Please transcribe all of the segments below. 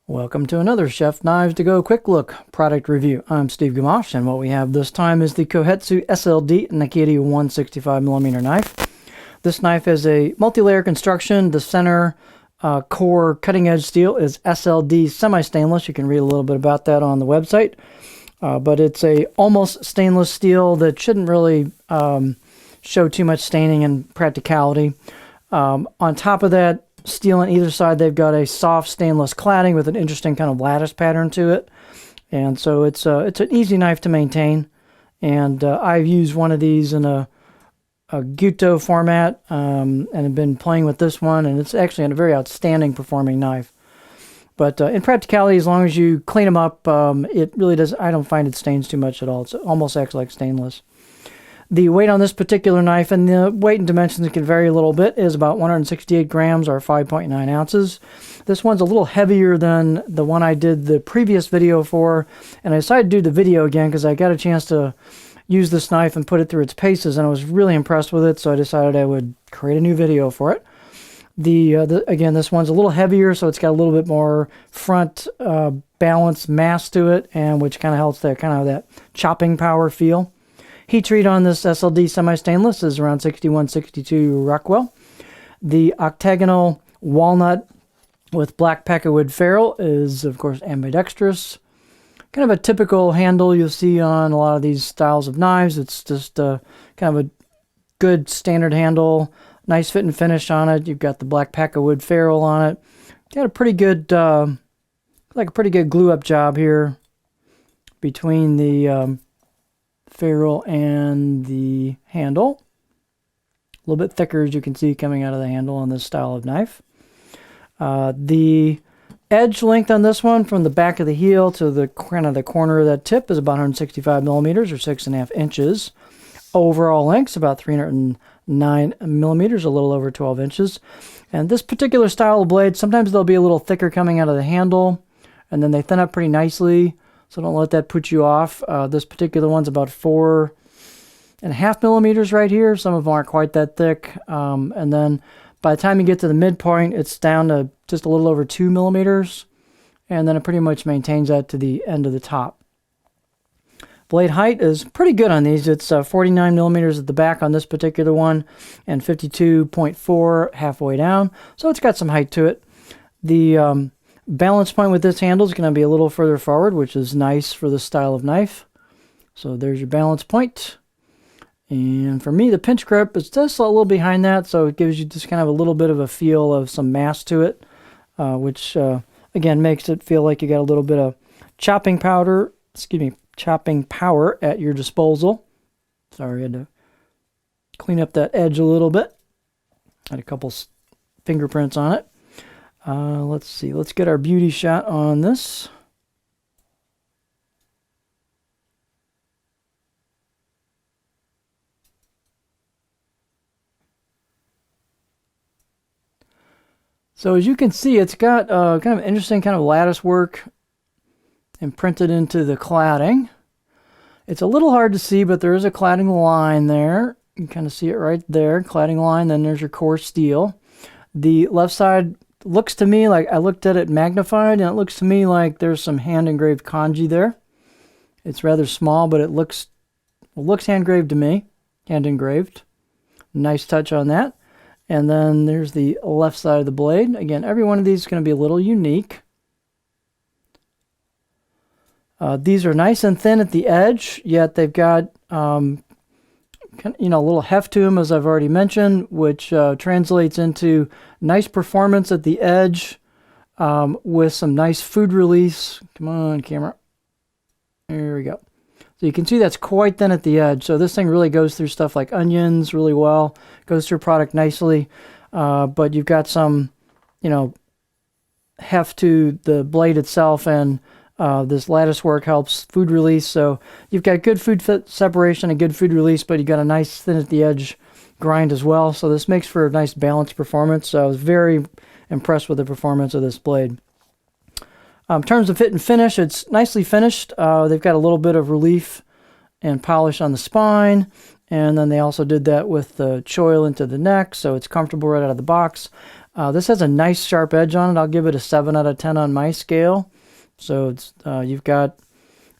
Welcome to another Chef Knives to Go Quick Look product review. I'm Steve Gamache, and what we have this time is the Kohetsu SLD Nakiri 165mm knife. This knife is a multi-layer construction. The center core cutting edge steel is SLD semi-stainless. You can read a little bit about that on the website. But it's a almost stainless steel that shouldn't really show too much staining and practicality. On top of that, steel on either side, they've got a soft stainless cladding with an interesting kind of lattice pattern to it. And so it's an easy knife to maintain. And I've used one of these in a Guto format and have been playing with this one. And it's actually a very outstanding performing knife. But in practicality, as long as you clean them up, it really does. I don't find it stains too much at all. It almost acts like stainless. The weight on this particular knife, and the weight and dimensions can vary a little bit, is about 168 grams or 5.9 ounces. This one's a little heavier than the one I did the previous video for, and I decided to do the video again because I got a chance to use this knife and put it through its paces, and I was really impressed with it, so I decided I would create a new video for it. Again, this one's a little heavier, so it's got a little bit more front balance mass to it, and which kind of helps that chopping power feel. Heat treat on this SLD semi-stainless is around 6162 Rockwell. The octagonal walnut with black peckerwood ferrule is, of course, ambidextrous. Kind of a typical handle you'll see on a lot of these styles of knives. It's just kind of a good standard handle. Nice fit and finish on it. You've got the black peckerwood ferrule on it. Got a pretty good, glue-up job here between the ferrule and the handle. A little bit thicker, as you can see, coming out of the handle on this style of knife. The edge length on this one from the back of the heel to the corner of that tip is about 165 millimeters or 6.5 inches. Overall length's about 309 millimeters, a little over 12 inches. And this particular style of blade, sometimes they'll be a little thicker coming out of the handle, and then they thin up pretty nicely. So don't let that put you off. This particular one's about 4.5 millimeters right here. Some of them aren't quite that thick. And then by the time you get to the midpoint, it's down to just a little over 2 millimeters. And then it pretty much maintains that to the end of the top. Blade height is pretty good on these. It's 49 millimeters at the back on this particular one and 52.4 halfway down. So it's got some height to it. The balance point with this handle is going to be a little further forward, which is nice for this style of knife. So there's your balance point. And for me, the pinch grip is just a little behind that, so it gives you just kind of a little bit of a feel of some mass to it, which again makes it feel like you got a little bit of chopping power at your disposal. Sorry, I had to clean up that edge a little bit. Had a couple fingerprints on it. Let's see. Let's get our beauty shot on this. So as you can see, it's got kind of interesting kind of lattice work imprinted into the cladding. It's a little hard to see, but there is a cladding line there. You can kind of see it right there, cladding line. Then there's your core steel. The left side looks to me like, I looked at it magnified, and it looks to me like there's some hand-engraved kanji there. It's rather small, but it looks hand-engraved to me. Hand-engraved. Nice touch on that. And then there's the left side of the blade. Again, every one of these is going to be a little unique. These are nice and thin at the edge, yet they've got a little heft to them, as I've already mentioned, which translates into nice performance at the edge with some nice food release. Come on, camera. There we go. So you can see that's quite thin at the edge. So this thing really goes through stuff like onions really well, goes through product nicely, but you've got some, heft to the blade itself, and this lattice work helps food release. So you've got good food separation and good food release, but you've got a nice thin at the edge grind as well. So this makes for a nice balanced performance. So I was very impressed with the performance of this blade. In terms of fit and finish, it's nicely finished. They've got a little bit of relief and polish on the spine, And then they also did that with the choil into the neck, so it's comfortable right out of the box. This has a nice sharp edge on it. I'll give it a 7 out of 10 on my scale. So it's you've got,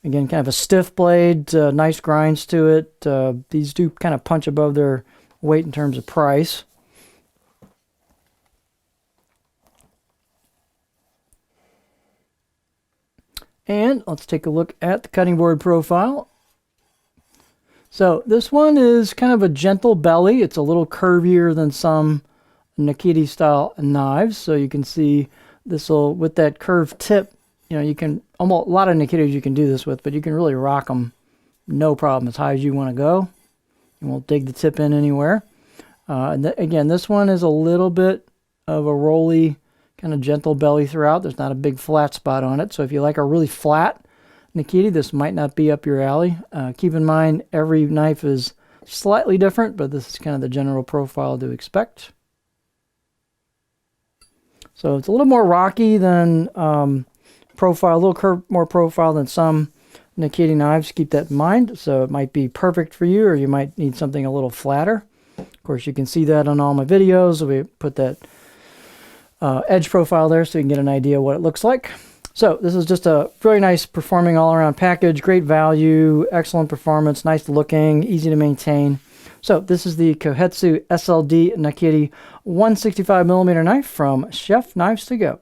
again, kind of a stiff blade, nice grinds to it. These do kind of punch above their weight in terms of price. And let's take a look at the cutting board profile. So this one is kind of a gentle belly. It's a little curvier than some Nakiri style knives. So you can see this will, with that curved tip, you know, you can, almost a lot of Nakiris you can do this with, but you can really rock them no problem as high as you want to go. You won't dig the tip in anywhere. And again, this one is a little bit of a rolly, kind of gentle belly throughout. There's not a big flat spot on it. So if you like a really flat Nakiri, this might not be up your alley. Keep in mind, every knife is slightly different, but this is kind of the general profile to expect. So it's a little more rocky than profile, a little more profile than some Nakiri knives. Keep that in mind. So it might be perfect for you, or you might need something a little flatter. Of course, you can see that on all my videos. We put that edge profile there so you can get an idea what it looks like. So this is just a very nice performing all-around package, great value, excellent performance, nice looking, easy to maintain. So this is the Kohetsu SLD Nakiri 165mm knife from Chef Knives To Go.